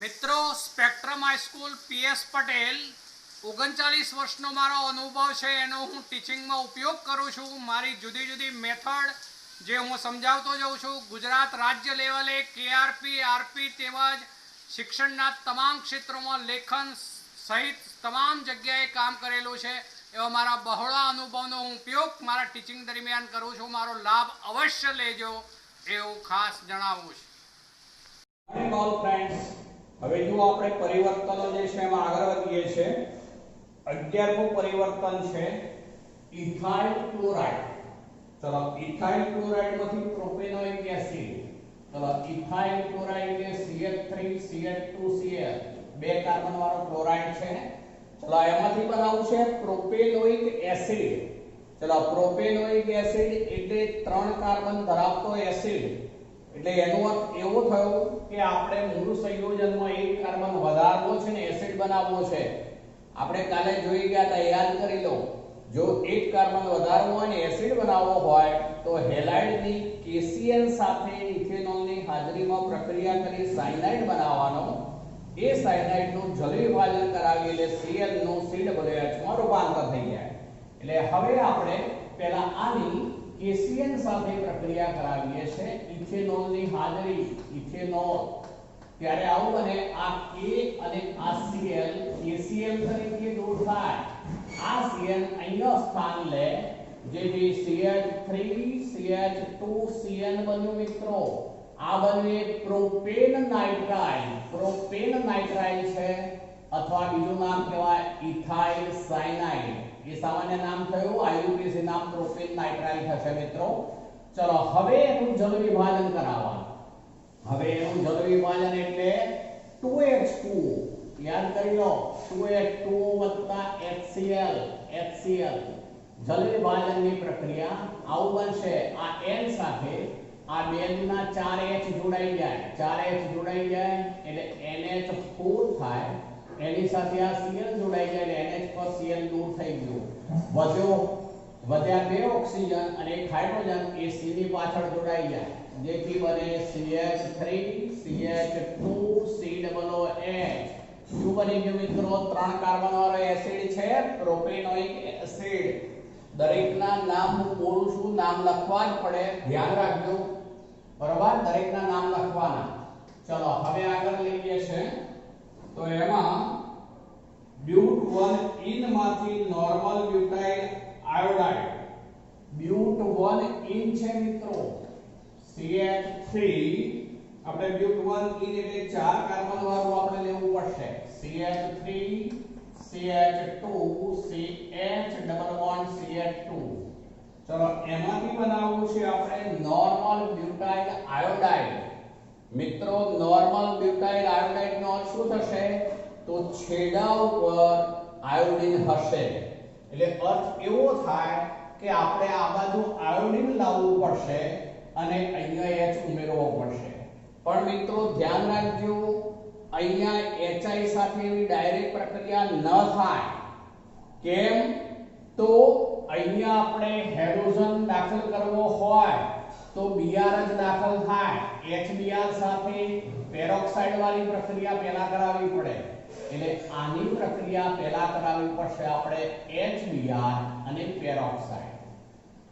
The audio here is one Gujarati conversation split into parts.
મિત્રો સ્પેક્ટ્રમ હાઈસ્કૂલ પીએસ પટેલ 39 વર્ષનો મારો અનુભવ છે એનો હું ટીચિંગમાં ઉપયોગ કરું છું। મારી જુદી જુદી મેથડ જે હું સમજાવતો જાઉં છું। ગુજરાત રાજ્ય લેવલે કેઆરપી આરપી તેમજ શિક્ષણના તમામ ક્ષેત્રોમાં લેખન સહિત તમામ જગ્યાએ કામ કરેલું છે। એવા મારા બહોળા અનુભવનો હું ઉપયોગ મારા ટીચિંગ દરમિયાન કરું છું। મારો લાભ અવશ્ય લેજો એવું ખાસ જણાવું છું। મોર્નિંગ ઓલ ફ્રેન્ડ્સ, હવે જો આપણે પરિવર્તનો જે છે એમાં આગળ વધીએ છીએ। 11મું પરિવર્તન છે ઇથાઇલ ક્લોરાઇડ। ચલો ઇથાઇલ ક્લોરાઇડ માંથી પ્રોપેનોઇક એસિડ, ચલો ઇથાઇલ ક્લોરાઇડ એટલે CH3CH2Cl બે કાર્બન વાળો ક્લોરાઇડ છે। ચલો એમાંથી બનાવવું છે પ્રોપેનોઇક એસિડ। ચલો પ્રોપેનોઇક એસિડ એટલે 3 કાર્બન ધરાવતો એસિડ। એટલે એનો અર્થ એવો થયો કે આપણે મૂળ સંયોજનમાં એક કાર્બન વધારવો છે ને એસિડ બનાવવો છે। આપણે કાલે જોઈ ગયા હતા, યાદ કરી લો। જો એક કાર્બન વધારવો હોય ને એસિડ બનાવવો હોય તો હેલાઇડની KCl સાથે ઇથેનોલની હાજરીમાં પ્રક્રિયા કરી સાયનાઇડ બનાવવાનો। એ સાયનાઇડનું જલ વિભાજન કરાવી એટલે Cl નું CH માં રૂપાંતર થઈ જાય। એટલે હવે આપણે પહેલા આની KCl સાથે પ્રક્રિયા કરાવીએ છે ઇથેનોલની હાજરી, ઇથેનોલ ત્યારે આવું બને આ K અને આ Cl KCl તરીકે દૂર થાય। આ Cl અહીંયા સ્થાન લે જેથી CH3CH2Cl બન્યું મિત્રો। આ બન્યું પ્રોપેન નાઇટ્રાઇલ। પ્રોપેન નાઇટ્રાઇલ છે અથવા બીજું નામ કહેવાય ઇથાઇલ સાયનાઇડ। ये सामान्य नाम થયું, IUPAC નામ પ્રોપેન નાઇટ્રાઇલ થશે મિત્રો। ચલો હવે એનું જલ વિભાજન કરાવવાનું। હવે એનું જલ વિભાજન એટલે 2H2 યાદ કરી લો, 2H2 HCl જલ વિભાજનની પ્રક્રિયા આવું બનશે। આ N સાથે આ બે ના 4H જોડાઈ જાય, 4H જોડાઈ જાય એટલે NH4 થાય। એની સાથે આ Cl જોડાઈ જાય એટલે NH પર Cl દૂર થઈ ગયું। વધ્યા બે ઓક્સિજન અને એક હાઇડ્રોજન એ C ની પાછળ જોડાઈ જાય જેથી બને CH3CH2COOH। શું બની ગયું મિત્રો? 3 કાર્બન વાળો એસિડ છે પ્રોપેનોઇક એસિડ। દરેકના નામ હું બોલું છું, નામ લખવા જ પડે, ધ્યાન રાખજો બરાબર, દરેકના નામ લખવાના। ચલો હવે આગળ લઈએ છે તો એમાં બ્યુટ 1 ઇન માંથી નોર્મલ બ્યુટાઇલ આયોડાઇડ, બ્યુટ 1 ઇન છે મિત્રો CH3 આપણે બ્યુટ 1 ઇન એટલે 4 કાર્બન વાળું આપણે લેવું પડશે CH3 CH2 CH double bond CH2। ચલો એમાંથી બનાવવું છે આપણે નોર્મલ બ્યુટાઇલ આયોડાઇડ। મિત્રો નોર્મલ બ્યુટાઇલ આયોડાઇડ નો અર્થ શું થશે? તો છેડા ઉપર આયોડીન હશે એટલે અર્થ એવો થાય કે આપણે આ બાજુ આયોડીન લાવવું પડશે અને અહીંયા H ઉમેરવો પડશે। પણ મિત્રો ધ્યાન રાખજો, અહીંયા HI સાથે એવી ડાયરેક્ટ પ્રક્રિયા ન થાય। કેમ? તો અહીંયા આપણે હાઇડ્રોજન દાખલ કરવો હોય તો Br જ દાખલ થાય। HBr સાથે પેરોક્સાઇડ વાળી પ્રક્રિયા પહેલા કરાવવી પડે એટલે આની પ્રક્રિયા પહેલા કરાવવી પડશે આપણે HBr અને પેરોક્સાઇડ।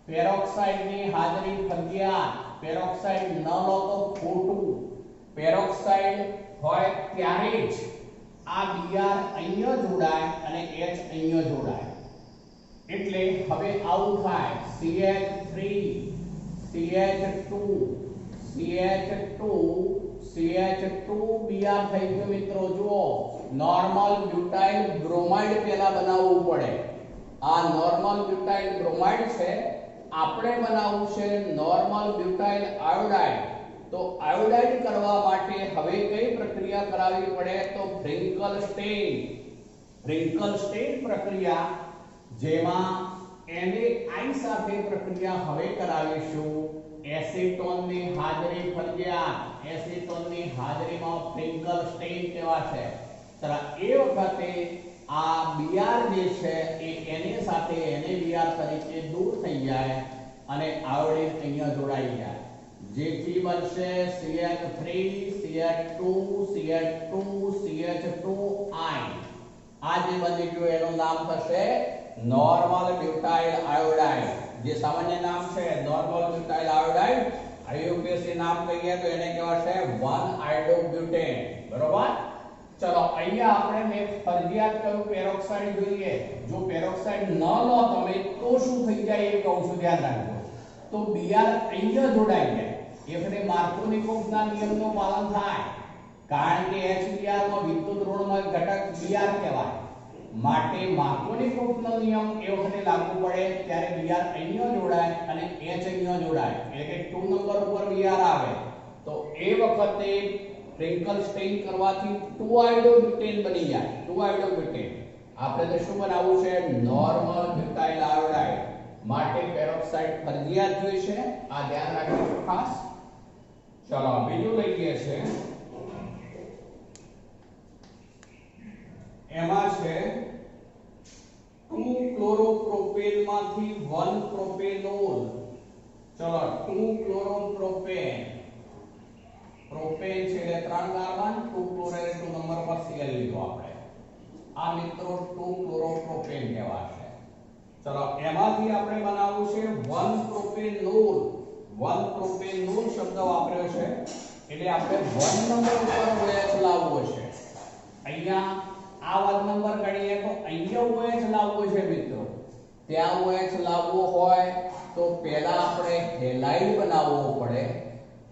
પેરોક્સાઇડની હાજરી ફરજિયાત, પેરોક્સાઇડ ન લો તો ખોટું। પેરોક્સાઇડ હોય ત્યારે જ આ Br અહીંયા જોડાય અને H અહીંયા જોડાય। એટલે હવે આવું થાય CH3 CH2 CH2 CH2 Br થઈ ગયું મિત્રો। જુઓ નોર્મલ બ્યુટાઇલ બ્રોમાઇડ પહેલા બનાવવું પડે। આ નોર્મલ બ્યુટાઇલ બ્રોમાઇડ છે, આપણે બનાવવું છે નોર્મલ બ્યુટાઇલ આયોડાઇડ। તો આયોડાઇડ કરવા માટે હવે કઈ પ્રક્રિયા કરાવવી પડે? તો ફ્રિન્કલ સ્ટેન પ્રક્રિયા, જેમાં NaI સાથે પ્રક્રિયા હવે કરાવીશું। એસીટોનની હાજરી ફરજિયાત, એસીટોનની હાજરીમાં ફ્રિન્કલ સ્ટેન કહેવાશે। તરા એ વખતે આ Br જે છે એ Na સાથે NaBr તરીકે દૂર થઈ જાય અને આયોડીન અહીંયા જોડાઈ જાય। જેથી બનશે CH3 CH2 CH2 જે બની ગયું એનું નામ થશે નોર્મલ બ્યુટાઇલ આયોડાઇડ. જે સામાન્ય નામ છે નોર્મલ બ્યુટાઇલ આયોડાઇડ, આઈયુપીએસી નામ કહીએ તો એને કહેવાશે 1-આયોડોબ્યુટેન. બરોબર. ચલો અહીંયા આપણે ફરજિયાત કયું પેરોક્સાઇડ જોઈએ. જો પેરોક્સાઇડ ન લો તમે તો શું થઈ જાય એ કહું છું, ધ્યાન રાખજો. તો Br અહીંયા જોડાઈ જાય એટલે માર્કોનિકોવના નિયમનું પાલન થાય, કારણ કે HBr માં વિદ્યુત ઋણમય ઘટક Br કહેવાય. માટે માર્કોનિકોવનો નિયમ એ વખતે લાગુ પડે ત્યારે Br અહીંયા જોડાય અને H અહીંયા જોડાય એટલે કે 2 નંબર ઉપર Br આવે તો એ વખતે ટ્રિંકલ સ્ટેઇન કરવાથી 2-આયોડોબ્યુટેન બની જાય. 2-આયોડોબ્યુટેન આપણે તો શું બનાવવું છે? Normal butyl iodide. માટે પેરોક્સાઇડ ફરજિયાત જોઈશે, આ ધ્યાન રાખજો ખાસ. ચલો બીજું લઈએ છે, એમાં છે 2-ક્લોરોપ્રોપેન માંથી 1-પ્રોપેનોલ. ચલો 2-ક્લોરોપ્રોપેન, પ્રોપેન છે એટલે 3 કાર્બન, 2 ક્લોરાઇડ 2 નંબર પર Cl લીધો આપણે. આ મિત્રો 2-ક્લોરોપ્રોપેન કહેવાશે. ચલો એમાંથી આપણે બનાવવું છે 1-પ્રોપેનોલ. 1-પ્રોપેનોલ શબ્દ વાપર્યો છે એટલે આપણે 1 નંબર ઉપર OH લાવવો છે. અહીંયા આ 1 નંબર ગણીએ તો અહીંયા OH લાવવો છે મિત્રો. ત્યાં OH લાવવો હોય તો પહેલા આપણે હેલાઇડ બનાવવો પડે.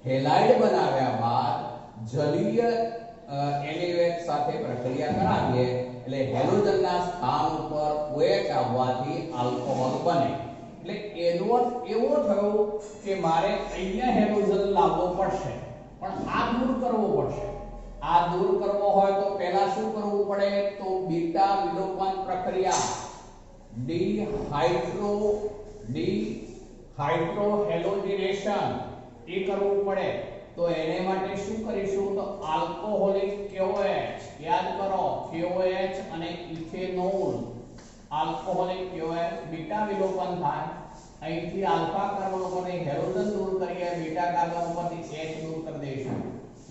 હેલાઇડ બનાવ્યા બાદ જલીય NaOH સાથે પ્રક્રિયા કરાવીએ એટલે હેલોજનના સ્થાન ઉપર OH આવવાથી આલ્કોહોલ બને. એટલે એનો અર્થ એવો થયો કે મારે અહીંયા હેલોજન લાવવો પડશે, પણ આ દૂર કરવો પડશે. આ દૂર કરવો હોય તો પહેલા શું કરવું પડે? તો બીટા વિલોપન પ્રક્રિયા ડિહાઇડ્રોહેલોજિનેશન એ કરવું પડે. તો એને માટે શું કરીશું? તો આલ્કોહોલિક KOH, યાદ કરો KOH અને ઇથેનોલ. આલ્કોહોલિક KOH બીટા વિલોપન થાય, અહીંથી આલ્ફા કાર્બન ઉપરથી હેલોજન દૂર કરીએ, બીટા કાર્બન ઉપરથી H દૂર કરી દઈશું,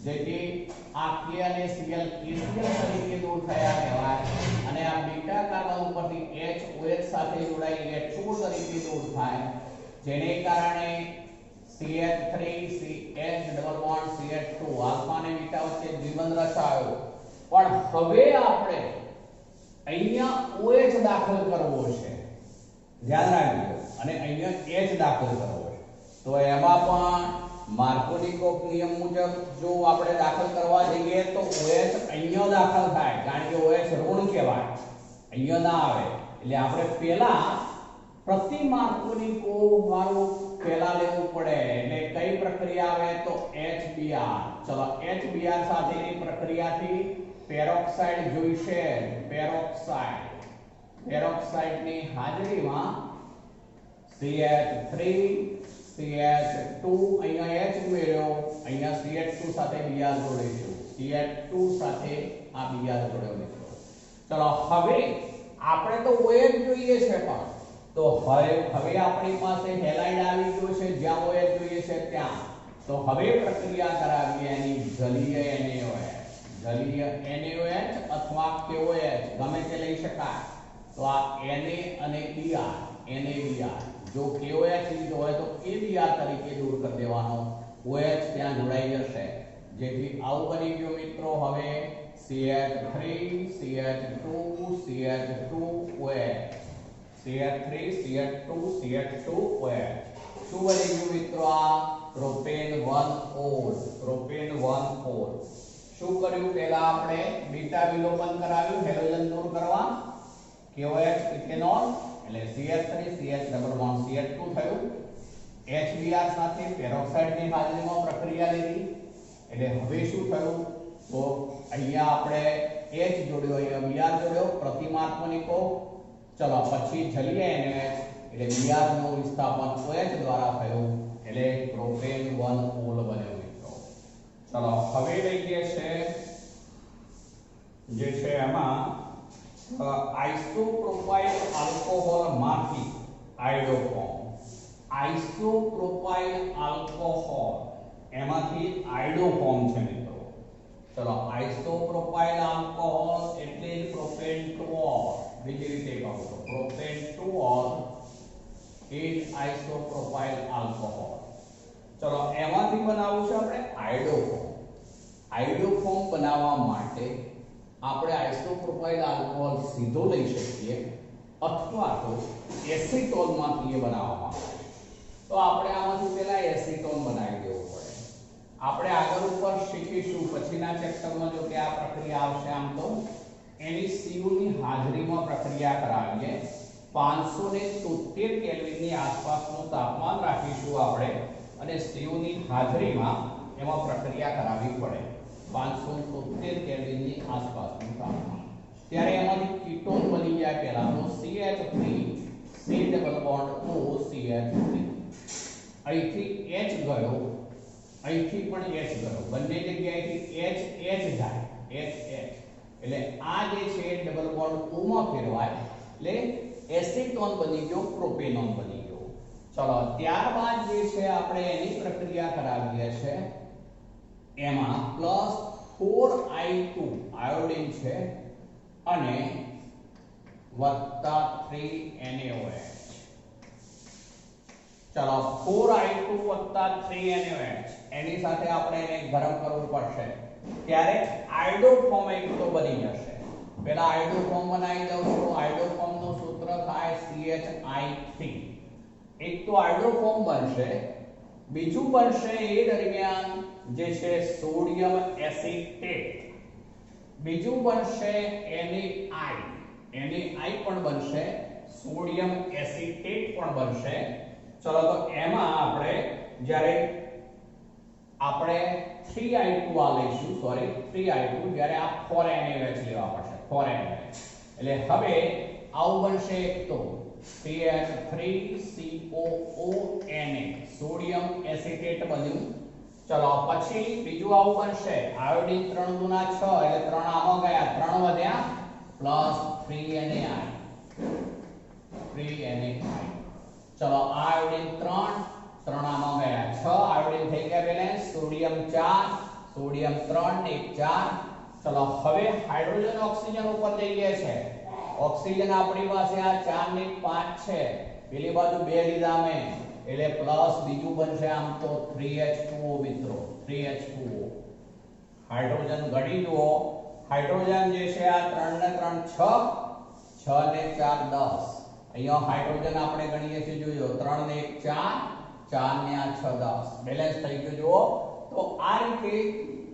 જેથી આ K અને Cl તરીકે દૂર થયા કહેવાય અને આ બીટા કાર્બન ઉપરથી H OH સાથે જોડાઈ H2 તરીકે દૂર થાય, જેને કારણે CH3 CH double bond CH2 alpha અને બીટા વચ્ચે દ્વિબંધ રચાયો. પણ હવે આપણે અહીંયા OH દાખલ કરવો છે, ધ્યાન રાખજો, અને અહીંયા H દાખલ કરવો છે. તો એમાં પણ માર્કોનિકોવ નિયમ મુજબ જો આપણે દાખલ કરવા જઈએ તો OH અહીંયા દાખલ થાય, કારણ કે OH ઋણ કહેવાય, અહીંયા ના આવે. એટલે આપણે પહેલા પ્રતિ માર્કોનિકોવ વાળું પહેલા લેવું પડે. એટલે કઈ પ્રક્રિયા આવે? તો HBr. ચલો HBr સાથેની પ્રક્રિયાથી પેરોક્સાઇડ જોઈશે. પેરોક્સાઇડની હાજરીમાં CH3 CH2 અહીંયા H ઉમેર્યો, અહીંયા CH2 સાથે Br જોડીશું, CH2 સાથે આ Br જોડ્યો મિત્રો. ચલો હવે આપણે તો OH જોઈએ છે, પણ તો હવે આપણી પાસે હેલાઇડ આવી ગયો છે જ્યાં OH જોઈએ છે ત્યાં. તો હવે પ્રક્રિયા કરાવીએ એની જલીય NaOH અથવા KOH ગમે તે લઈ શકાય. તો આ Na અને Br, NaBr. જો KOH લીધો હોય તો KBr તરીકે દૂર કરી દેવાનો, OH ત્યાં જોડાઈ જશે, જેથી આવું બની ગયું મિત્રો. હવે CH3 CH2 CH2 OH, CH3 CH2 CH2 OH. શું બની ગયું મિત્રો? આ પ્રોપેન 1-OL. Propane 1-OL. શું કર્યું? પહેલા આપણે બીટા વિલોપન કરાવ્યું હેલોજન દૂર કરવા, KOH ઇથેનોલ એટલે CH3 CH double bond CH2 થયું. HBr સાથે પેરોક્સાઇડની હાજરીમાં પ્રક્રિયા લીધી એટલે હવે શું થયું? તો અહીંયા આપણે H જોડ્યો, અહીંયા Br જોડ્યો, પ્રતિ માર્કોનિકોવ. ચલો પછી જલીય NaOH એટલે Br નું વિસ્થાપન OH દ્વારા થયું એટલે પ્રોપેન 1-OL બન્યો મિત્રો. ચલો હવે લઈએ છે જે છે એમાં આઇસોપ્રોપાઇલ આલ્કોહોલ માંથી આયોડો ફોર્મ. આઇસોપ્રોપાઇલ આલ્કોહોલ એમાંથી આયોડો ફોર્મ છે મિત્રો. ચલો આઇસોપ્રોપાઇલ આલ્કોહોલ એટલે પ્રોપેન 2-OL. બીજી રીતે કહું તો પ્રોપેન 2 ઇન આઇસોપ્રોપાઇલ આલ્કોહોલ. ચલો એમાંથી બનાવવું છે આપણે આયોડોફોર્મ. આયોડોફોર્મ બનાવવા માટે આપણે આઇસોપ્રોપાઇલ આલ્કોહોલ સીધો લઈ શકીએ અથવા તો એસિટોનમાંથી એ બનાવવામાં આવે. તો આપણે આમાંથી પહેલા એસિટોન બનાવી દેવું પડે. આપણે આગળ ઉપર શીખીશું પછીના ચેપ્ટરમાં જો કે આ પ્રક્રિયા આવશે આમ તો એની CU ની હાજરીમાં પ્રક્રિયા કરાવીએ. 573 કેલ્વિનની આસપાસનું તાપમાન રાખીશું આપણે અને CU ની હાજરીમાં એમાં પ્રક્રિયા કરાવવી પડે. 573 કેલ્વિનની આસપાસનું તાપમાન. ત્યારે એમાંથી કીટોન બની જાય પહેલા તો CH3 C double bond O CH3. અહીંથી H ગયો, અહીંથી પણ H ગયો, બંને જગ્યાએથી H જાય, H એટલે આ જે છે ડબલ બોન્ડ O માં ફેરવાય એટલે એસિટોન બની ગયો, પ્રોપેનોન બની ગયો. ચલો ત્યારબાદ જે છે આપણે એની પ્રક્રિયા કરાવીએ છે એમાં +4I2 આયોડિન છે અને +3NaOH. ચલો 4I2 3NaOH એની સાથે આપણે એને ગરમ કરવું પડશે ત્યારે આયોડોફોર્મ એક તો બની જશે. પહેલા આયોડોફોર્મ બનાવી દઉં છું. આયોડોફોર્મ નું સૂત્ર થાય CHI3. એક તો આયોડોફોર્મ બનશે, બીજું બનશે એ દરમિયાન જે છે સોડિયમ એસિટેટ, બીજું બનશે NaI પણ બનશે, સોડિયમ એસિટેટ પણ બનશે. ચલો તો એમાં આપણે જ્યારે આપણે 3I2 આ લઈશું, સોરી 3I2 જ્યારે આ 4NaOH લેવા પડશે, 4NaOH એટલે હવે આવું બનશે એક તો CH3COONA સોડિયમ એસિટેટ બન્યું. ચલો પછી બીજું આવું બનશે આયોડિન 3 ગુના 6 એટલે 3 આમાં ગયા, 3 વધ્યા +3NaI. ચલો આયોડિન 3 આમાં ગયા 6 આયોડિન થઈ ગયા બેલેન્સ. સોડિયમ 4 સોડિયમ 3 ને 4. ચલો હવે હાઇડ્રોજન ઓક્સિજન ઉપર જઈએ છે. ઓક્સિજન આપણી પાસે આ 4 ને 5 છે, પેલી બાજુ 2 લીધા મેં એટલે પ્લસ બીજું બનશે આમ તો 3H2O મિત્રો, 3H2O. હાઇડ્રોજન ગણી જુઓ. હાઇડ્રોજન જે છે આ 3 ને 3 6 6 ને 4 10. અહીંયા હાઇડ્રોજન આપણે ગણીએ છીએ જોજો 3 ને 1 4 4 ને આ 6 10 બેલેન્સ થઈ ગયું જુઓ. તો આ રીતે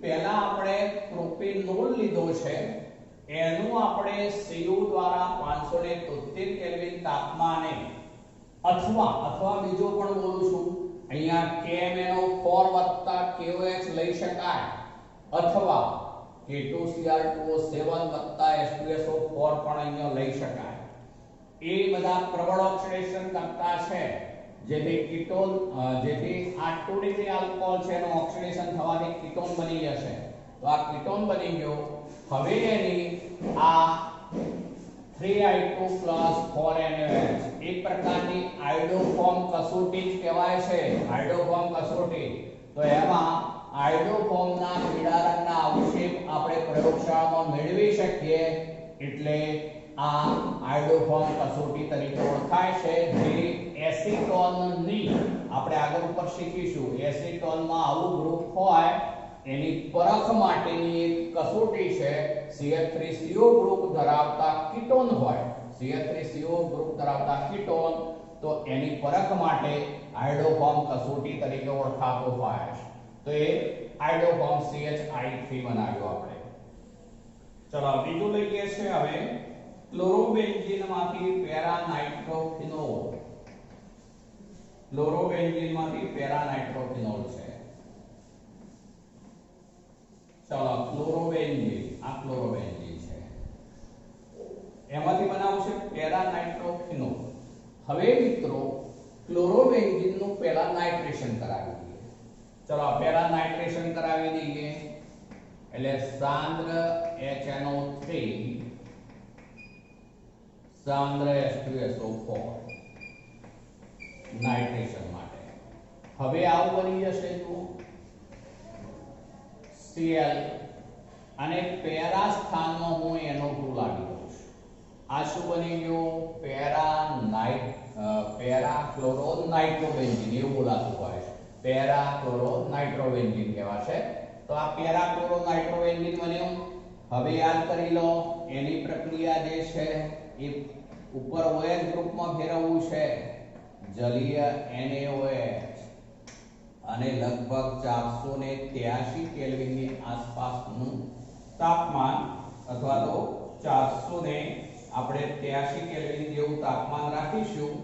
પહેલા આપણે પ્રોપેનોલ લીધો છે એનું આપણે CU દ્વારા 573 કેલ્વિન તાપમાને અથવા બીજો પણ બોલું છું અહીંયા KMnO4 KOH લઈ શકાય અથવા K2Cr2O7 H2SO4 પણ અહીંયા લઈ શકાય. એ બધા પ્રબળ ઓક્સિડેશન કરતા છે જેથી કીટોન જેથી આ 2 ડિગ્રી આલ્કોહોલ છે એનું ઓક્સિડેશન થવાથી કીટોન બની જશે. તો આ કીટોન બની ગયો. હવે એની આ 3I2 4NaOH એક પ્રકારની આયોડોફોર્મ કસોટી જ કહેવાય છે, આયોડોફોર્મ કસોટી. તો એમાં આયોડોફોર્મના પીળા રંગના અવશેપ આપણે પ્રયોગશાળામાં મેળવી શકીએ એટલે આ આયોડોફોર્મ કસોટી તરીકે ઓળખાય છે. જે એસિટોનની આપણે આગળ ઉપર શીખીશું એસિટોનમાં આવું ગ્રુપ હોય એની પરખ માટેની એક કસોટી છે. CH3CO ગ્રુપ ધરાવતા કીટોન હોય, CH3CO ગ્રુપ ધરાવતા કીટોન, તો એની પરખ માટે આયોડોફોર્મ કસોટી તરીકે ઓળખાતો હોય છે. તો એ આયોડોફોર્મ CHI3 બનાવ્યો આપણે. ચલો બીજું લઈએ છે હવે ક્લોરોબેન્ઝીનમાંથી પેરાનાઇટ્રોફિનોલ. ક્લોરોબેન્ઝીનમાંથી પેરાનાઇટ્રોફિનોલ છે. ચલો ક્લોરોબેન્ઝીન, આ ક્લોરોબેન્ઝીન છે એમાંથી બનાવવું છે પેરાનાઇટ્રોફિનોલ. હવે મિત્રો ક્લોરોબેન્ઝીન નું પહેલા નાઇટ્રેશન કરાવી દઈએ. ચલો પહેલા નાઇટ્રેશન કરાવી દઈએ એટલે સાંદ્ર HNO3 સાંદ્ર H2SO4 નાઇટ્રેશન માટે. હવે આવું બની જશે તો Cl અને પેરા સ્થાનમાં હું NO2 લાવી દઉં છું. આ શું બની ગયું? પેરાક્લોરોનાઇટ્રોબેન્ઝીન એવું બોલાતું હોય છે. પેરાક્લોરોનાઇટ્રોબેન્ઝીન કહેવાશે. તો આ પેરાક્લોરોનાઇટ્રોબેન્ઝીન બન્યું. હવે યાદ કરી લો એની પ્રક્રિયા જે છે એ ઉપર OH ગ્રુપમાં ફેરવવું છે, જલીય NaOH, અને લગભગ 483 કેલ્વિન ની આસપાસનું તાપમાન અથવા તો 483 કેલ્વિન જેવું તાપમાન રાખીશું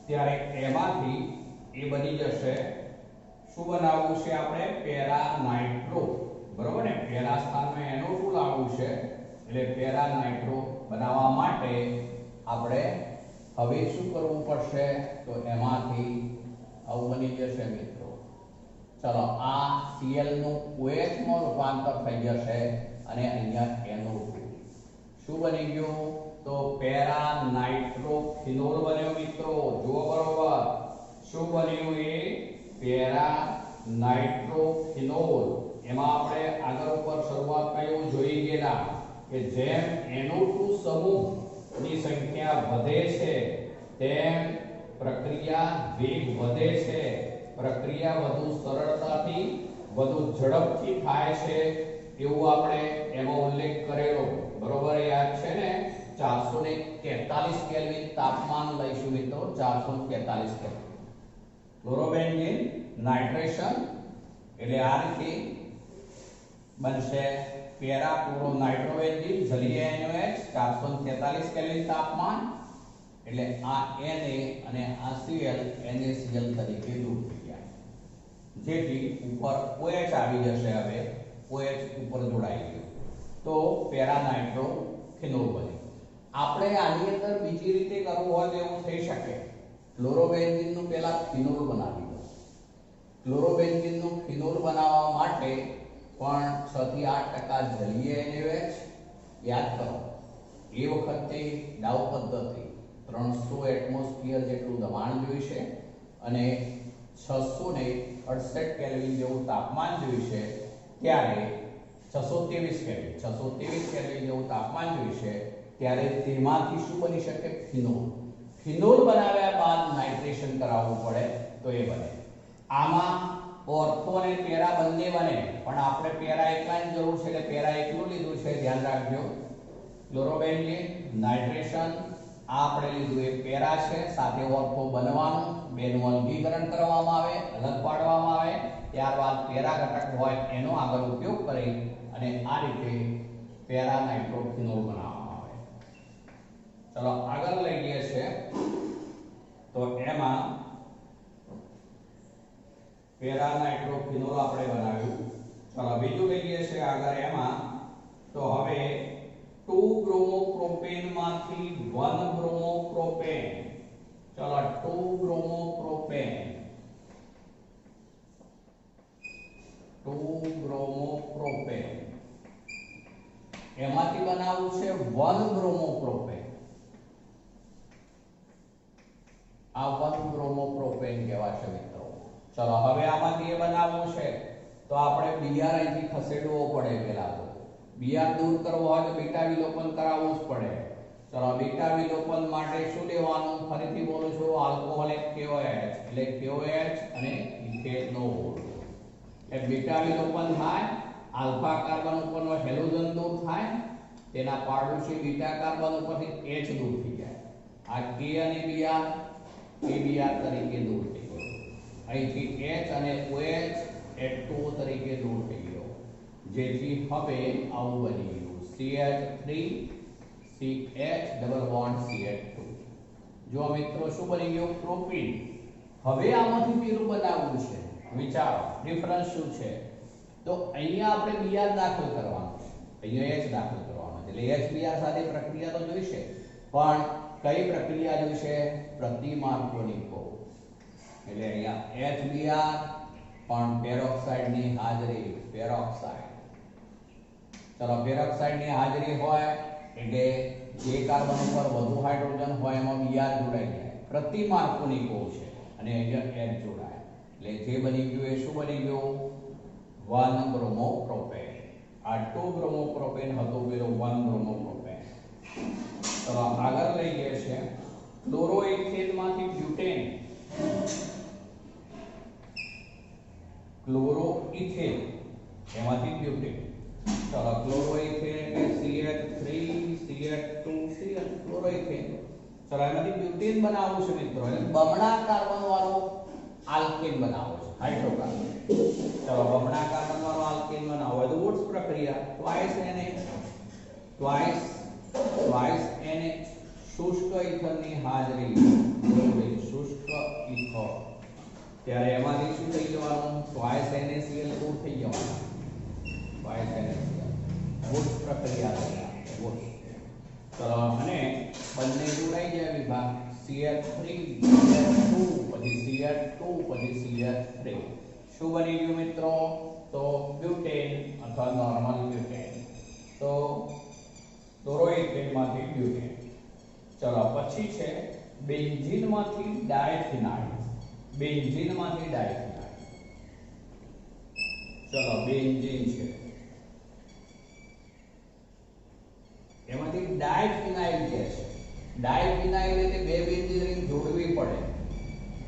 ત્યારે એમાંથી એ બની જશે. શું બનાવવું છે આપણે? પેરાનાઇટ્રો. બરોબર ને? પેરા સ્થાનમાં NO2 લાવવું છે એટલે પેરાનાઇટ્રો બનાવવા માટે આપણે હવે શું કરવું પડશે? તો એમાંથી આવું બની જશે મિત્રો. ચલો આ Cl નું OH માં રૂપાંતર થઈ જશે અને અહીંયા NO2 શું બની ગયું? તો પેરાનાઇટ્રોફિનોલ બન્યો મિત્રો. જુઓ બરોબર શું બન્યું? એ પેરાનાઇટ્રોફિનોલ. એમાં આપણે આગળ ઉપર શરૂઆતમાં એવું જોઈ ગયેલા કે જેમ NO2 સમૂહની સંખ્યા વધે છે તેમ પ્રક્રિયા વેગ વધે છે, પ્રક્રિયા વધુ સરળતાથી વધુ ઝડપથી થાય છે એવું આપણે એમાં ઉલ્લેખ કરેલો. બરોબર યાદ છે ને? 443 કેલ્વિન તાપમાન લઈશું મિત્રો. 443 કેલ્વિન. ક્લોરોબેન્ઝીન નાઇટ્રેશન એટલે આ રીતે બનશે પેરાક્લોરોનાઇટ્રોબેન્ઝીન જલીય NaOH 443 કેલ્વિન તાપમાન એટલે આ Na અને આ Cl NaCl તરીકે દૂર થઈ જાય, જેથી ઉપર OH આવી જશે. હવે OH ઉપર જોડાઈ ગયું તો પેરાનાઇટ્રોફિનોલ બને. આપણે આની અંદર બીજી રીતે કરવું હોય તો એવું થઈ શકે. ક્લોરોબેન્ઝીન નું પહેલા ફિનોલ બનાવી દો. ક્લોરોબેન્ઝીન નું ફિનોલ બનાવવા માટે પણ 6 થી 8% જલીય NaOH યાદ કરો. એ વખતે ડાઉ પદ્ધતિ 300 એટમોસ્ફિયર જેટલું દબાણ જોઈશે અને 668 કેલ્વિન જેવું તાપમાન જોઈશે. ત્યારે 623 કેલ્વિન જેવું તાપમાન જોઈશે ત્યારે તેમાંથી શું બની શકે? ફિનોલ. ફિનોલ બનાવ્યા બાદ નાઇટ્રેશન કરાવવું પડે તો એ બને. આમાં ઓર્થો અને પેરા બંને બને, પણ આપણે પેરા એકલાની જરૂર છે એટલે પેરા એકલું લીધું છે. ધ્યાન રાખજો. ક્લોરોબેન્ઝીન નાઇટ્રેશન આ આપણે લીધું એ પેરા છે, સાથે ઓર્થો બનવાનું, બેનું અલગીકરણ કરવામાં આવે, અલગ પાડવામાં આવે, ત્યારબાદ પેરા ઘટક હોય એનો આગળ ઉપયોગ કરી અને આ રીતે પેરાનાઇટ્રોફિનોલ બનાવવામાં આવે. ચલો આગળ લઈએ છે તો એમાં પેરાનાઇટ્રોફિનોલ આપણે બનાવ્યું. ચલો બીજું લઈએ છે આગળ એમાં. તો હવે 2 બ્રોમોપ્રોપેન માંથી 1 બ્રોમોપ્રોપેન. ચલો 2 બ્રોમોપ્રોપેન એમાંથી બનાવવું છે 1 બ્રોમોપ્રોપેન. આ 1 બ્રોમોપ્રોપેન કહેવાશે મિત્રો. ચલો હવે આમાંથી એ બનાવવું છે તો આપણે બીઆર અહીંથી ખસેડવો પડે. પહેલા તો બીઆર દૂર કરવો હોય તો બીટા વિલોપન કરાવવું જ પડે. ચલો બીટા વિલોપન માટે શું લેવાનું? ફરીથી બોલું છું, આલ્કોહોલિક KOH એટલે KOH અને ઇથેનોલ. એ બીટા વિલોપન થાય, આલ્ફા કાર્બન ઉપરનો હેલોજન દૂર થાય, તેના પાડોશી બીટા કાર્બન ઉપરથી H દૂર થઈ જાય. આ K અને Br KBr તરીકે દૂર થઈ ગયો. અહીંથી H અને OH H2O તરીકે દૂર થઈ ગયો, જેથી હવે આવું બની ગયું CH3 CH double bond CH2. જો મિત્રો શું બની ગયું? પ્રોપીન. હવે આમાંથી પેલું બનાવવું છે. વિચારો ડિફરન્સ શું છે? તો અહીંયા આપણે Br દાખલ કરવાનું છે, અહીંયા H દાખલ કરવાનું છે. એટલે HBr સાથે પ્રક્રિયા તો જોઈશે, પણ કઈ પ્રક્રિયા જોઈશે? પ્રતિમાર્કોનિકો. એટલે અહીંયા HBr પણ પેરોક્સાઇડની હાજરી, પેરોક્સાઇડ. ચલો પેરોક્સાઇડની હાજરી હોય એટલે જે કાર્બન ઉપર વધુ હાઇડ્રોજન હોય એમાં Br જોડાઈ જાય. પ્રતિમાર્કોનિકો છે અને અહીંયા H જોડાય એટલે જે બની ગયું એ શું બની ગયું? 1 બ્રોમોપ્રોપેન. આ 2 બ્રોમોપ્રોપેન હતું પેલો 1 બ્રોમોપ્રોપેન. ચલો આગળ લઈએ ક્લોરોઇથેન માંથી બ્યુટેન, ક્લોરોઇથેન એમાંથી બ્યુટેન. ચલો ક્લોરોઇથેન એટલે CH3 CH2 Cl ક્લોરોઇથેન. ચલો એમાંથી બ્યુટેન બનાવવું છે મિત્રો, એટલે બમણા કાર્બન વાળો આલ્કેન બનાવવો છે, હાઇડ્રોકાર્બન. ચલો બમણા કાર્બન વાળો આલ્કેન બનાવવો હોય તો વોટ્સ પ્રક્રિયા ટ્વાઇસ NH શુષ્ક ઇથરની હાજરી, શુષ્ક ઇથર, ત્યારે એમાંથી શું થઈ જવાનું? ટ્વાઇસ NaCl દૂર થઈ જવાનું, ટ્વાઇસ NaCl વોટ્સ પ્રક્રિયા થઈ. ચલો અને બંને જોડાઈ જાય વિભાગ, CH3 CH2 પછી CH2 પછી CH3. શું બની ગયું મિત્રો? તો બ્યુટેન અથવા નોર્મલ બ્યુટેન. તો ક્લોરોઇથેન માંથી બ્યુટેન. ચલો પછી છે બેન્ઝીન માંથી ડાયફિનાઇલ, બેન્ઝીન માંથી ડાયફિનાઇલ. ચલો બેન્ઝીન છે એમાંથી ડાયફિનાઇલ કે છે. ડાયફિનાઇલ એટલે બે બેન્ઝીન રિંગ જોડવી પડે.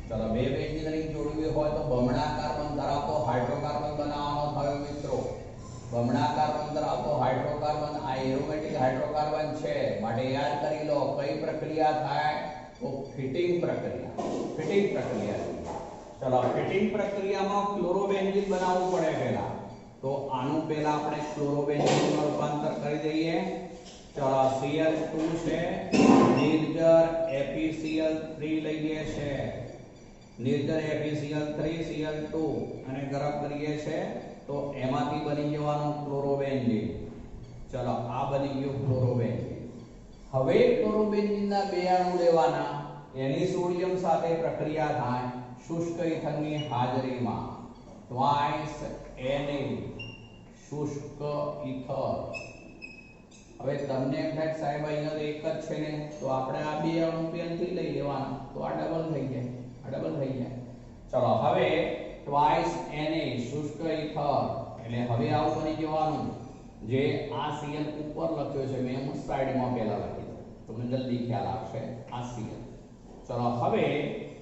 ચલો બે બેન્ઝીન રિંગ જોડવી હોય તો બમણા કાર્બન ધરાવતો હાઇડ્રોકાર્બન બનાવવાનો થયો મિત્રો. બમણા કાર્બન ધરાવતો હાઇડ્રોકાર્બન આ એરોમેટિક હાઇડ્રોકાર્બન છે, માટે યાદ કરી લો કઈ પ્રક્રિયા થાય? તો ફિટિંગ પ્રક્રિયા. ફિટિંગ પ્રક્રિયા. ચલો ફિટિંગ પ્રક્રિયામાં ક્લોરોબેન્ઝીન બનાવવું પડે પહેલા. તો આનું પહેલા આપણે ક્લોરોબેન્ઝીનમાં રૂપાંતર કરી દઈએ. ચલો Cl2 છે, નિર્જર FeCl3 લઈએ છે, નિર્જર FeCl3 Cl2 અને ગરમ કરીએ છે તો એમાંથી બની જવાનું ક્લોરોબેન્ઝીન. ચલો આ બની ગયું ક્લોરોબેન્ઝીન. હવે ક્લોરોબેન્ઝીનના બે અણુ લેવાના, એની સોડિયમ સાથે પ્રક્રિયા થાય શુષ્ક ઇથરની હાજરીમાં, ટ્વાઇસ Na શુષ્ક ઇથર. હવે તમને એમ થાય સાહેબ અહીંયા તો એક જ છે ને, તો આપણે આ બે અણુ પેલથી લઈ લેવાના, તો આ ડબલ થઈ જાય, આ ડબલ થઈ જાય. ચલો હવે ટ્વાઇસ Na શુષ્ક ઇથર, એટલે હવે આવું બની જવાનું જે આ Cl ઉપર લખ્યો છે મેં હું સાઈડમાં પહેલા લખી દઉં તમને જલ્દી ખ્યાલ આવશે. આ Cl. ચલો હવે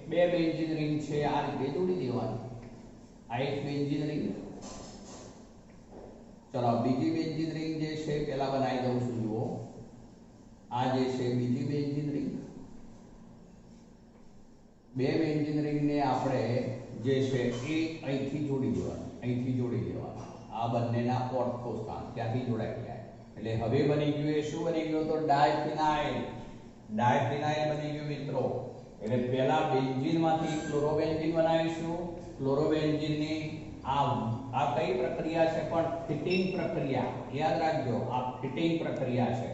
બે બેન્ઝીન રિંગ છે આ રીતે જોડી દેવાની. આ એક બેન્ઝીન રિંગ. ચલો બીજી બેન્ઝીન રિંગ જે છે પહેલા બનાવી દઉં છું. જુઓ આ જે છે બીજી બેન્ઝીન રિંગ. બે બેન્ઝીન રિંગને આપણે જે છે એ અહીંથી જોડી દેવાનું, અહીંથી જોડી દેવાનું. આ બંનેના ઓર્થો સ્થાન ત્યાંથી જોડાઈ જાય. એટલે હવે બની ગયું એ શું બની ગયું? તો ડાયફિનાઇલ. ડાયફિનાઇલ બની ગયું મિત્રો. એટલે પહેલા બેન્ઝીનમાંથી ક્લોરોબેન્ઝીન બનાવીશું. ક્લોરોબેન્ઝીનની આ કઈ પ્રક્રિયા છે? પણ ફિટિંગ પ્રક્રિયા. યાદ રાખજો આ ફિટિંગ પ્રક્રિયા છે.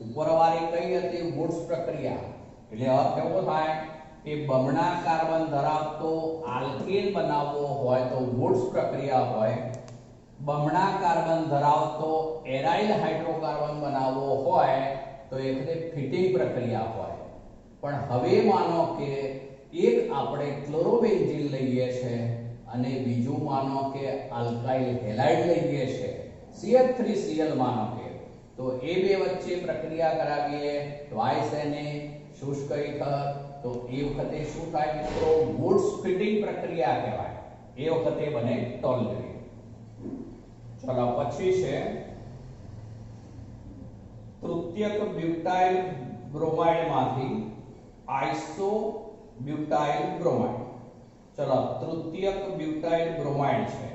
ઉપરવાળી કઈ હતી? વોટ્સ પ્રક્રિયા. એટલે અર્થ એવો થાય કે બમણા કાર્બન ધરાવતો આલ્કેન બનાવવો હોય તો વોટ્સ પ્રક્રિયા હોય, બમણા કાર્બન ધરાવતો એરાઇલ હાઇડ્રોકાર્બન બનાવવો હોય તો એટલે ફિટિંગ પ્રક્રિયા હોય. પણ હવે માનો કે એક આપણે ક્લોરોબેન્ઝીન લઈએ છે અને બીજું માનો કે આલ્કાઇલ હેલાઇડ લઈએ છે, CH3Cl માનો કે, તો એ બે વચ્ચે પ્રક્રિયા કરાવીએ ટ્વાઇસ Na શુષ્ક ઇથર, તો એ વખતે શું થાય મિત્રો? વોટ્સ ફિટિંગ પ્રક્રિયા કહેવાય. એ વખતે બને ટોલરેટ. ચલો પછી છે તૃતીયક બ્યુટાઇલ બ્રોમાઇડ માંથી આઇસો બ્યુટાઇલ બ્રોમાઇડ. ચલો તૃતીયક બ્યુટાઇલ બ્રોમાઇડ છે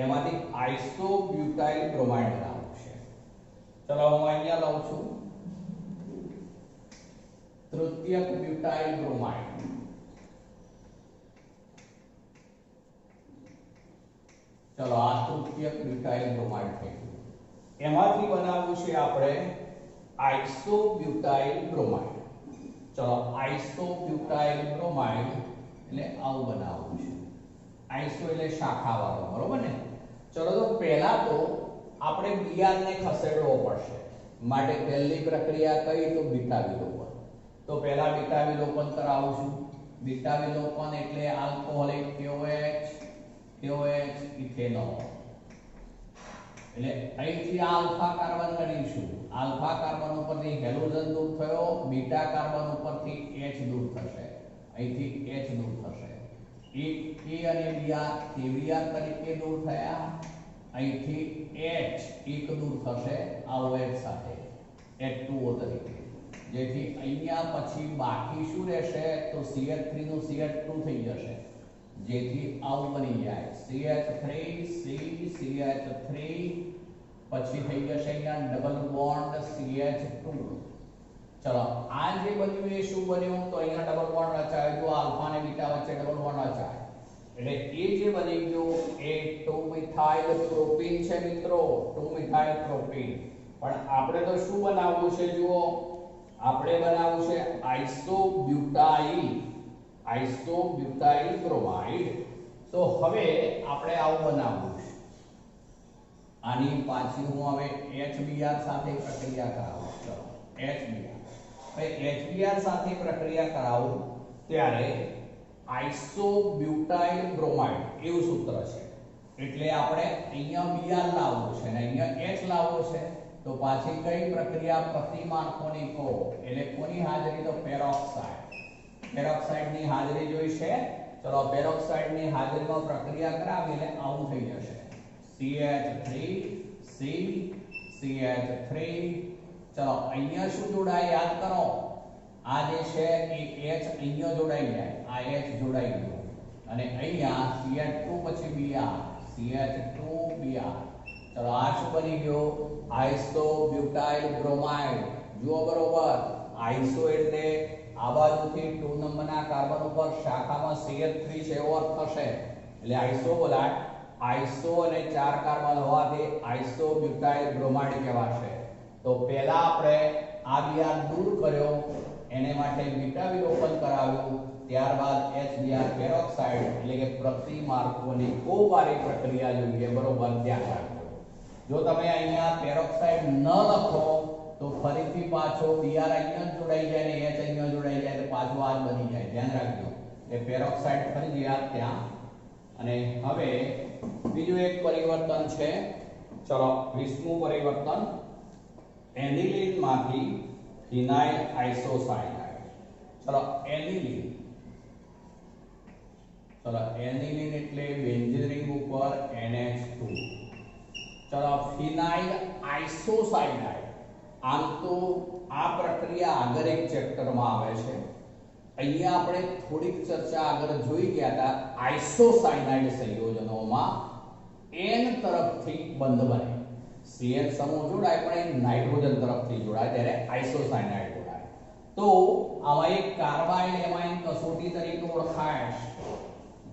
એમાંથી આઇસો બ્યુટાઇલ બ્રોમાઇડ બનાવવું છે. ચલો હું અહીંયા લઉં છું તૃતીયક બ્યુટાઇલ બ્રોમાઇડ. ચલો આ તૃતીયક બ્યુટાઇલ બ્રોમાઇડ થઈ ગયું. એમાંથી બનાવવું છે આપણે આઇસો બ્યુટાઇલ બ્રોમાઇડ. ચલો આઇસો બ્યુટાઇલ બ્રોમાઇડ એટલે આવું બનાવવું છે. આઇસો એટલે શાખા વાળો, બરોબર ને? ચલો તો પહેલા તો આપણે બીઆરને ખસેડવો પડશે. માટે પહેલી પ્રક્રિયા કઈ? તો બીટા વિલોપન. તો પહેલા બીટા વિલોપન કરાવું છું. બીટા વિલોપન એટલે આલ્કોહોલિક KOH ઇથેનોલ. એટલે અહીંથી આલ્ફા કાર્બન ગણીશું, આલ્ફા કાર્બન ઉપરથી હેલોજન દૂર થયો, બીટા કાર્બન ઉપરથી H દૂર થશે, અહીંથી H દૂર થશે, એક K અને Br KBr તરીકે દૂર થયા, અહીંથી H એક દૂર થશે આ OH સાથે H2O તરીકે, જેથી અહીંયા પછી બાકી શું રહેશે તો CH3 નું CH2 થઈ જશે, જેથી આવું બની જાય CH3 CH3 પછી થઈ જશે અહીંયા ડબલ બોન્ડ CH2. ચલો આ જે બન્યું એ શું બન્યું તો અહીંયા ડબલ બોન્ડ રચાય, જો આલ્ફા અને બીટા વચ્ચે ડબલ બોન્ડ રચાય એટલે એ જે બની ગયું એ 2 મિથાઇલ પ્રોપીન છે મિત્રો, 2 મિથાઇલ પ્રોપીન. પણ આપણે તો શું બનાવવું છે, જુઓ આપણે બનાવવું છે આઇસોબ્યુટાઇલ બ્રોમાઇડ. તો હવે આપણે આવું બનાવવું છે, આની પાછી હું હવે HBr સાથે પ્રક્રિયા કરાવું. ચલો HBr સાથે પ્રક્રિયા કરાવું ત્યારે આઇસોબ્યુટાઇલ બ્રોમાઇડ એવું સૂત્ર છે, એટલે આપણે અહીંયા Br લાવવું છે અને અહીંયા H લાવવું છે. તો પાછી કઈ પ્રક્રિયા પ્રતિમાર્કોની કહો, એટલે કોની હાજરી તો પેરોક્સાઇડ ની હાજરી જોઈશે. ચલો પેરોક્સાઇડ ની હાજરીમાં પ્રક્રિયા કરાવી એટલે આવું થઈ જશે CH3 C CH3. ચલો અહીંયા શું જોડાય યાદ કરો, આ જે છે એ H અહીંયા જોડાઈ જાય, આ H જોડાઈ ગયો અને અહીંયા CH2 પછી Br CH2 Br. ચલો આ શું બની ગયો આઇસોબ્યુટાઇલ બ્રોમાઇડ. જુઓ બરોબર, આઇસો એટલે આ બાજુથી 2 નંબરના કાર્બન ઉપર શાખામાં CH3 છે એવો અર્થ થશે, એટલે આઇસો બોલાય. આઇસો અને 4 કાર્બન હોવાથી આઇસોબ્યુટાઇલ બ્રોમાઇડ કહેવાશે. તો પહેલા આપણે આ Br દૂર કર્યો, એને માટે બીટા વિલોપન કરાવ્યું, ત્યારબાદ HBr પેરોક્સાઇડ એટલે કે પ્રતિમાર્કોની કોવારી પ્રક્રિયા જોઈએ. બરોબર, ધ્યાન રાખજો. જો તમે અહીંયા પેરોક્સાઇડ ન લખો તો ફરીથી પાછો Br અહીંયા જોડાઈ જાય ને H અહીંયા જોડાઈ જાય તો પાછું આ જ બની જાય. ધ્યાન રાખજો એ પેરોક્સાઇડ ફરીથી ત્યાં. અને હવે બીજું એક પરિવર્તન છે, ચલો 20મું પરિવર્તન, એનિલીન માંથી ફિનાઇલ આઇસોસાયનાઇડ. ચલો એનિલીન એટલે બેન્ઝીન રિંગ ઉપર NH2. ચલો ફિનાઇલ આઇસોસાયનાઇડ. આમ તો આ પ્રક્રિયા આગળ એક ચેપ્ટરમાં આવે છે, અહીંયા આપણે થોડીક ચર્ચા આગળ જોઈ ગયા હતા. આઇસોસાયનાઇડ સંયોજનોમાં N તરફથી બંધ બને, CH સમૂહ જોડાય પણ એ નાઇટ્રોજન તરફથી જોડાય ત્યારે આઇસોસાયનાઇડ જોડાય. તો આમાં એક કાર્બાઇલ એમાઇન કસોટી તરીકે ઓળખાય છે,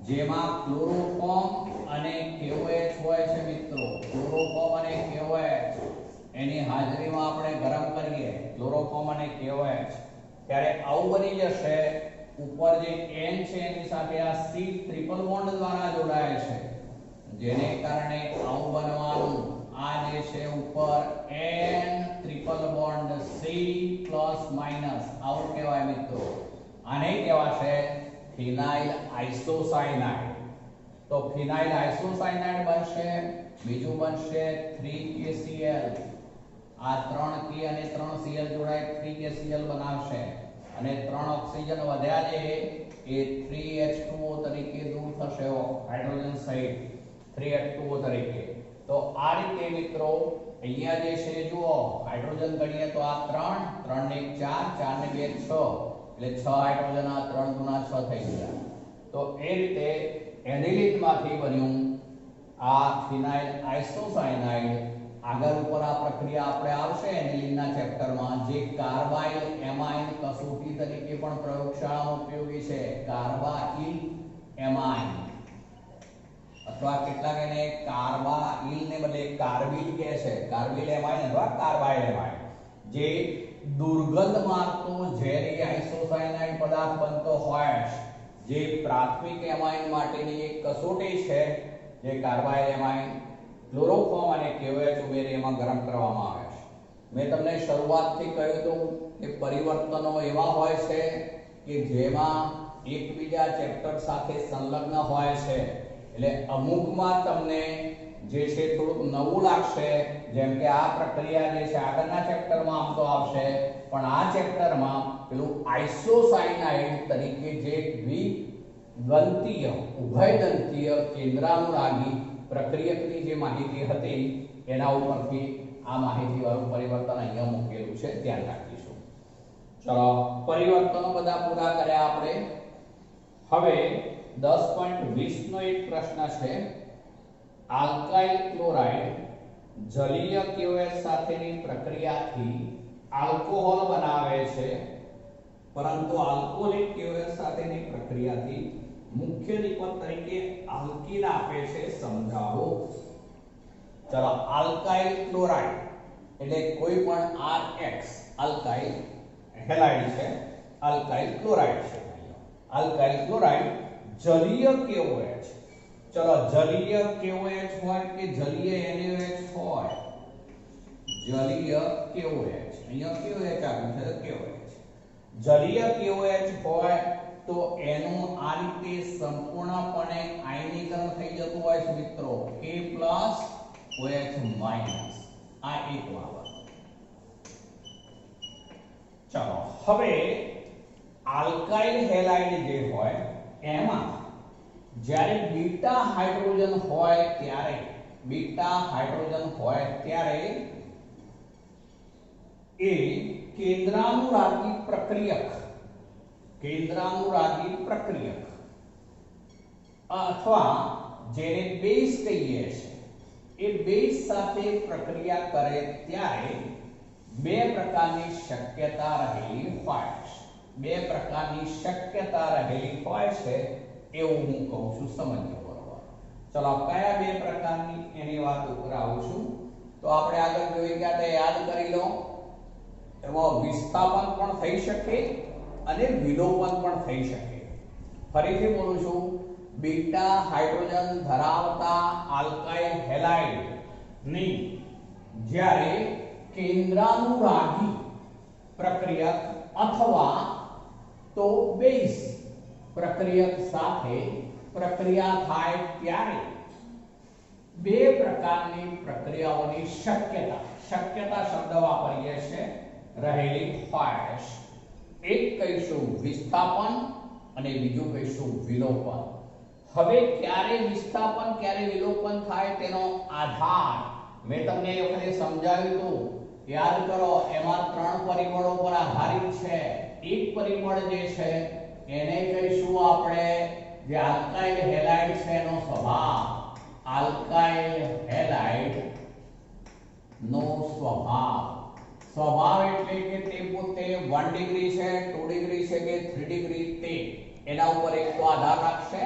જેમાં ક્લોરોફોર્મ અને KOH હોય છે મિત્રો. ક્લોરોફોર્મ અને KOH એની હાજરીમાં આપણે ગરમ કરીએ ક્લોરોફોર્મ અને KOH ત્યારે આવું બની જશે. ઉપર જે N છે એની સાથે આ C ટ્રિપલ બોન્ડ દ્વારા જોડાયેલ છે, જેને કારણે આવું બનવાનું. આ જે છે ઉપર N triple bond C plus minus આવું કહેવાય મિત્રો. આને કહેવાશે ફિનાઇલ આઇસોસાયનાઇડ. તો ફિનાઇલ આઇસોસાયનાઇડ બનશે, બીજું બનશે 3KCl. આ 3K અને 3Cl જોડાય 3KCl બનાવશે અને 3 ઓક્સિજન વધ્યા છે એ 3H2O તરીકે દૂર થશે હાઇડ્રોજન સહિત 3H2O તરીકે. તો આ રીતે મિત્રો અહીંયા જે છે જુઓ હાઇડ્રોજન ગણીએ તો આ 3 3 ને 4 4 ને 2 6 એટલે 6 હાઇડ્રોજન, આ 3 ગુણા 6 થઈ ગયા. તો એ રીતે એનિલીન માંથી બન્યું આ ફિનાઇલ આઇસોસાયનાઇડ. આગળ ઉપર આ પ્રક્રિયા આપણે આવશે એનિલીનના ચેપ્ટરમાં, જે કાર્બાઇલ એમાઇન કસોટી તરીકે પણ પ્રયોગશાળામાં ઉપયોગી છે. કાર્બાઇલ એમાઇન અથવા કેટલાક એને કાર્બાઇલ ને બદલે કાર્બિલ કહે છે. કાર્બિલ એમાઇન અથવા કાર્બાઇલ એમાઇન જે દુર્ગંધ મારતો ઝેરી આઇસોસાયનાઇડ પદાર્થ બનતો હોય, જે પ્રાથમિક એમાઇન માટેની એક કસોટી છે, જે કાર્બાઇલ એમાઇન ક્લોરોફોર્મ અને KOH ઉમેરી એમાં ગરમ કરવામાં આવે છે. મેં તમને શરૂઆતથી કહ્યું હતું કે પરિવર્તનો એવા હોય છે કે જેમાં એકબીજા ચેપ્ટર સાથે સંલગ્ન હોય છે, એટલે અમુકમાં તમને જે છે થોડુંક નવું લાગશે, જેમ કે આ પ્રક્રિયા જે છે આગળના ચેપ્ટરમાં આમ તો આવશે, પણ આ ચેપ્ટરમાં પેલું આઇસોસાયનાઇડ તરીકે જે દ્વિદંતીય ઉભયદંતીય કેન્દ્રાનુરાગી પ્રક્રિયકની જે માહિતી હતી એના ઉપરથી આ માહિતીવાળું પરિવર્તન અહીંયા મૂકેલું છે, ધ્યાન રાખીશું. ચલો પરિવર્તનો બધા પૂરા કર્યા આપણે. હવે 10.20 નો એક પ્રશ્ન છે. આલ્કાઇલ ક્લોરાઇડ જલીય KOH સાથેની પ્રક્રિયાથી આલ્કોહોલ બનાવે છે, પરંતુ આલ્કોહોલિક KOH સાથેની પ્રક્રિયાથી મુખ્ય નિપજ તરીકે આલ્કીન આપે છે, સમજાવો. ચલો આલ્કાઇલ ક્લોરાઇડ એટલે કોઈ પણ RX આલ્કાઇલ હેલાઇડ છે, આલ્કાઇલ ક્લોરાઇડ છે. આલ્કાઇલ ક્લોરાઇડ જલીય KOH, ચલો જલીય KOH હોય કે જલીય NaOH હોય, જલીય KOH અહીંયા KOH આપ્યું છે તો KOH જલીય KOH હોય તો એનું આ રીતે સંપૂર્ણપણે આયનીકરણ થઈ જતું હોય છે મિત્રો, K+OH-. આ એક બાબત. ચલો હવે આલ્કાઇલ હેલાઇડ જે હોય એમાં જ્યારે બીટા હાઇડ્રોજન હોય ત્યારે એ કેન્દ્રાનુરાગી પ્રક્રિયક અથવા જેને બેઝ કહીએ છીએ એ બેઝ સાથે પ્રક્રિયા કરે ત્યારે બે પ્રકારની શક્યતા રહેલી હોય છે, એવું હું કહું છું, સમજો બરોબર. ચલો કયા બે પ્રકારની એની વાત ઉપર આવું છું. તો આપણે આગળ જોઈ ગયા તે યાદ કરી લો. એમાં વિસ્થાપન પણ થઈ શકે અને વિલોપન પણ થઈ શકે. ફરીથી બોલું છું, બીટા હાઇડ્રોજન ધરાવતા આલ્કાઇલ હેલાઇડ ની જ્યારે કેન્દ્રાનુરાગી પ્રક્રિયક અથવા તો બેઝ પ્રક્રિયક સાથે પ્રક્રિયા થાય ત્યારે બે પ્રકારની પ્રક્રિયાઓની શક્યતા શબ્દ વાપરીએ છે રહેલી હોય છે. એક કહીશું વિસ્થાપન અને બીજું કહીશું વિલોપન. હવે ક્યારે વિસ્થાપન ક્યારે વિલોપન થાય તેનો આધાર મેં તમને એ વખતે સમજાવ્યું હતું, યાદ કરો. એમાં ત્રણ પરિબળો પર આધારિત છે. એક પરિબળ જે છે એને કહીશું આપણે જે આલ્કાઇલ હેલાઇડ છે એનો સ્વભાવ, આલ્કાઇલ હેલાઇડ નો સ્વભાવ એટલે કે તે પોતે 1 ડિગ્રી છે, 2 ડિગ્રી છે કે 3 ડિગ્રી, તે એના ઉપર એક તો આધાર રાખશે.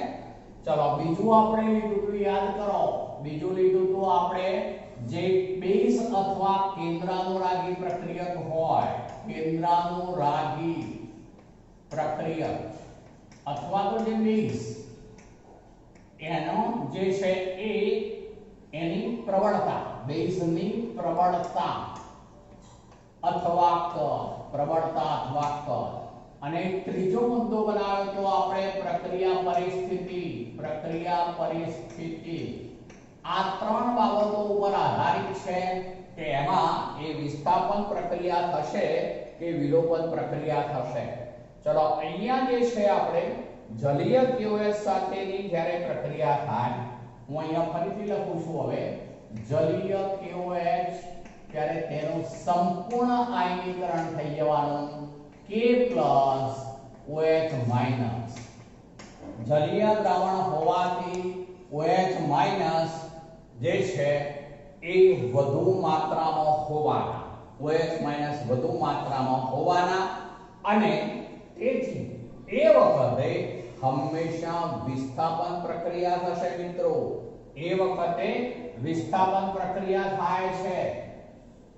ચલો બીજું આપણે લીધું તો યાદ કરો, બીજું લીધું તો આપણે જે બેઝ અથવા કેન્દ્રાનુરાગી પ્રક્રિયક હોય, કેન્દ્રાનુરાગી પ્રક્રિયક અથવા તો જે બેઝ એનો જે છે એ એની પ્રબળતા, બેઝની પ્રબળતા અથવા કદ. અને ત્રીજો મુદ્દો બનાવ્યો તો આપણે પ્રક્રિયા પરિસ્થિતિ. આ ત્રણ બાબતો ઉપર આધારિત છે કે એમાં એ વિસ્થાપન પ્રક્રિયા થશે કે વિલોપન પ્રક્રિયા થશે. ચલો અહીંયા જે છે આપણે જલીય KOH સાથેની જ્યારે પ્રક્રિયા થાય, હું અહીંયા ફરીથી લખું છું. હવે જલીય KOH ત્યારે તેનું સંપૂર્ણ આયનીકરણ થઈ જવાનું, K+OH-. જલીય દ્રાવણ હોવાથી OH- જે છે એ વધુ માત્રામાં હોવાના, OH- વધુ માત્રામાં હોવાના અને તેથી એ વખતે હંમેશા વિસ્થાપન પ્રક્રિયા થશે મિત્રો. એ વખતે વિસ્થાપન પ્રક્રિયા થાય છે.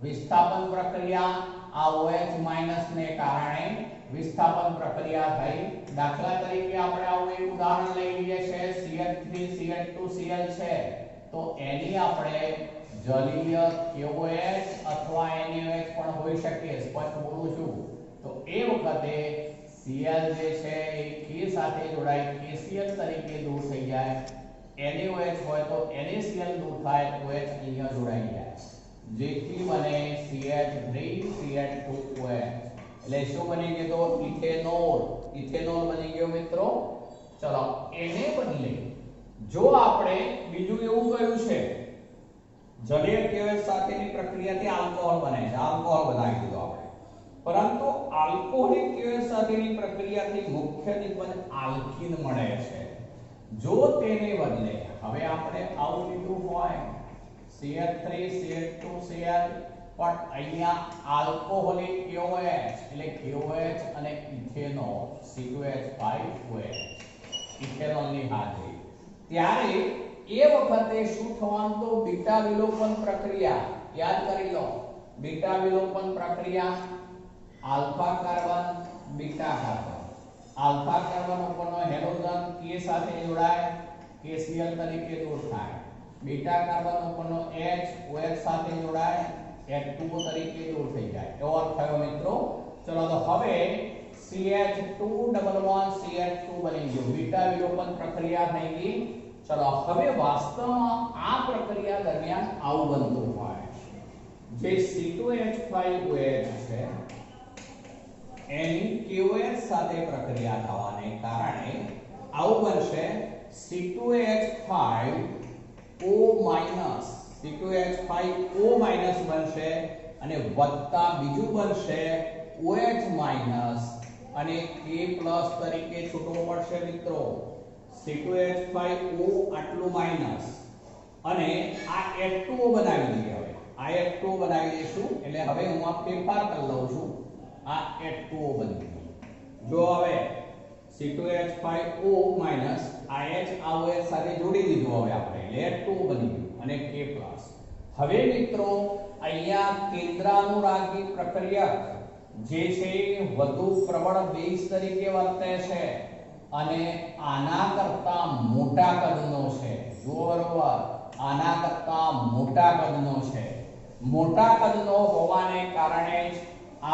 વિસ્થાપન પ્રક્રિયા આ OH- ને કારણે વિસ્થાપન પ્રક્રિયા થઈ. દાખલા તરીકે આપણે આવું એક ઉદાહરણ લઈ લઈએ છે, CH3CH2Cl છે, તો એની આપણે જલીય KOH અથવા NaOH પણ હોઈ શકે, સ્પષ્ટ બોલું છું. તો એ વખતે Cl જે છે એ K સાથે જોડાઈ KCl તરીકે દૂર થઈ જાય. NaOH હોય તો NaCl દૂર થાય OH અહીંયા જોડાઈ જાય, જેથી બને CH3CH2OH એટલે શું બની ગયું? તો ઇથેનોલ. ઇથેનોલ બની ગયો મિત્રો. ચલો એને બદલે જો આપણે બીજું એવું કહ્યું છે જલીય કેવચ સાથેની પ્રક્રિયાથી આલ્કોહોલ બને છે, આલ્કોહોલ બનાવી દીધો આપણે, પરંતુ આલ્કોહોલિક કેવચ સાથેની પ્રક્રિયાથી મુખ્ય નિબંધ આલ્કીન મળે છે. જો તેને બદલે હવે આપણે આવું લીધું હોય CH3CH2Cl પણ અહીંયા આલ્કોહોલિક KOH એટલે KOH અને ઇથેનોલ C2H5OH ઇથેનોલની હાજરી, ત્યારે એ વખતે શું થવાનું? તો બીટા વિલોપન પ્રક્રિયા યાદ કરી લો. બીટા વિલોપન પ્રક્રિયા alpha carbon beta carbon, alpha carbon ઉપરનો હેલોજન K સાથે જોડાય KCl તરીકે દૂર થાય, બીટા કાર્બન ઉપરનો H OH સાથે જોડાય H2O તરીકે દૂર થઈ જાય. એવો અર્થ થયો મિત્રો. ચલો તો હવે CH2 ડબલ બોન્ડ CH2 બની ગયું, બીટા વિલોપન પ્રક્રિયા થઈ ગઈ. ચલો હવે વાસ્તવમાં આ પ્રક્રિયા દરમિયાન આવું બનતું હોય જે C2H5OH છે એની KOH સાથે પ્રક્રિયા થવાને કારણે આવું બનશે C2H5O C2H5O બનશે અને વત્તા બીજું બનશે OH અને K પ્લસ તરીકે છૂટવું પડશે મિત્રો. C2H5O આટલું માઈનસ અને આ H2O બનાવી દઈએ. હવે આ H2O બનાવી દઈશું એટલે હવે હું આ ફેરફાર કરી લઉં છું, આ H2O બની ગયું. જો હવે C2H5O આ H આ OH સાથે જોડી દીધું હવે આપણે એટલે H2O બની ગયું અને K પ્લસ. હવે મિત્રો અહીંયા કેન્દ્રાનુરાગી પ્રક્રિયક જે છે વધુ પ્રબળ બેઝ તરીકે વર્તે છે અને આના કરતા મોટા કદનો છે. જો બરોબર આના કરતા મોટા કદનો છે, મોટા કદનો હોવાને કારણે જ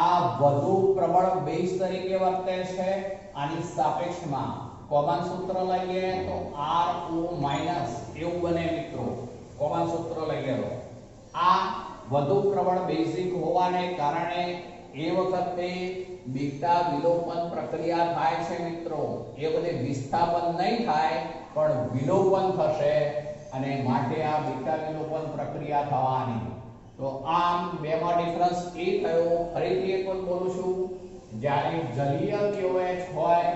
આ વધુ પ્રબળ બેઝ તરીકે વર્તે છે. આની સાપેક્ષમાં કોમન સૂત્ર લઈએ તો RO- એવું બને મિત્રો. કોમન સૂત્ર લઈએ તો આ વધુ પ્રબળ બેઝિક હોવાને કારણે એ વખતે બીટા વિલોપન પ્રક્રિયા થાય છે મિત્રો. એ બધી વિસ્થાપન નહીં થાય પણ વિલોપન થશે અને માટે આ બીટા વિલોપન પ્રક્રિયા થવાની. તો આમ બેમાં ડિફરન્સ એ થયો. ફરીથી એક વખત બોલું છું, જ્યારે જલીય KOH હોય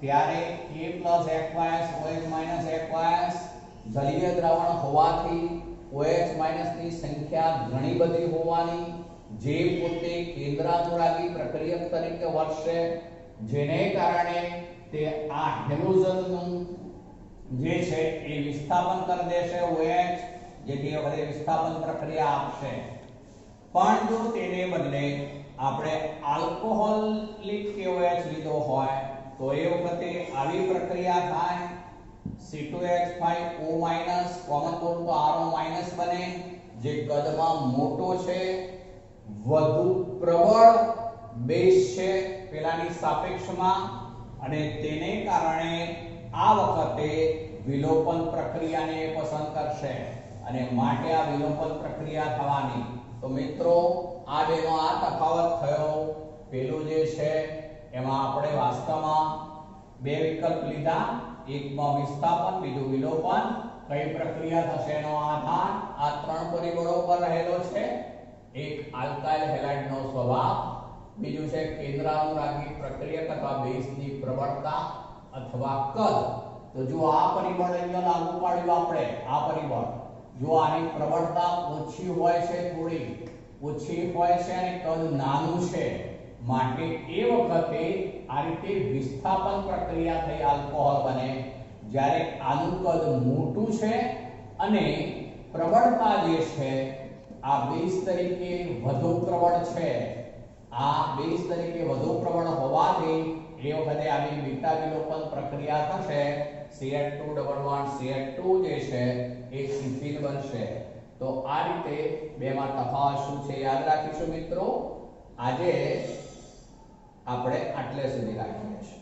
ત્યારે K + aqueous OH - aqueous જલીય દ્રાવણ હોવાથી OH ની સંખ્યા ઘણી બધી હોવાની, જે પોતે કેન્દ્રાનુરાગી પ્રક્રિયક તરીકે વર્તશે, જેને કારણે તે આ હેલોજનનું જે છે એ વિસ્થાપન કરી દેશે OH, જેથી હવે વિસ્થાપન પ્રક્રિયા આપશે. પણ જો તેને બદલે આપણે આલ્કોહોલિક KOH લીધો હોય તો એ વખતે આવી પ્રક્રિયા થાય. C2H5O- કોમન બોલ તો RO- બને, જે કદમાં મોટો છે, વધુ પ્રબળ બેઝ છે પેલાની સાપેક્ષમાં અને તેને કારણે આ વખતે વિલોપન પ્રક્રિયાને પસંદ કરશે અને માટે આ વિલોપન પ્રક્રિયા થવાની. તો મિત્રો આ બેનો આ તફાવત થયો. પેલું જે છે એમાં આપણે વાસ્તવમાં બે વિકલ્પ લીધા, એકમાં વિસ્થાપન, બીજું વિલોપન. કઈ પ્રક્રિયા થશે એનો આધાર આ ત્રણ પરિબળો પર રહેલો છે. એક આલ્કાઇલ હેલાઇડનો સ્વભાવ, બીજું છે કેન્દ્રાનુરાગી પ્રક્રિયક અથવા બેઝની પ્રબળતા અથવા કદ. તો જો આ પરિબળ અહીંયા લાગુ પાડ્યું આપણે, આ પરિબળ જો આની પ્રબળતા ઓછી હોય છે, થોડી ઓછી હોય છે અને કદ નાનું છે, માટે એ વખતે આ રીતે વિસ્થાપન પ્રક્રિયા થઈ આલ્કોહોલ બને. જ્યારે આનું કદ મોટું છે અને પ્રબળતા જે છે આ બેઝ તરીકે વધુ પ્રબળ છે, આ બેઝ તરીકે વધુ પ્રબળ હોવાથી એ વખતે આવી બીટા વિલોપન પ્રક્રિયા થશે. CH2 જે છે એ ઇથિન બનશે. તો આ રીતે બેમાં તફાવત શું છે યાદ રાખીશું મિત્રો. આજે આપણે આટલે સુધી રાખીએ છીએ.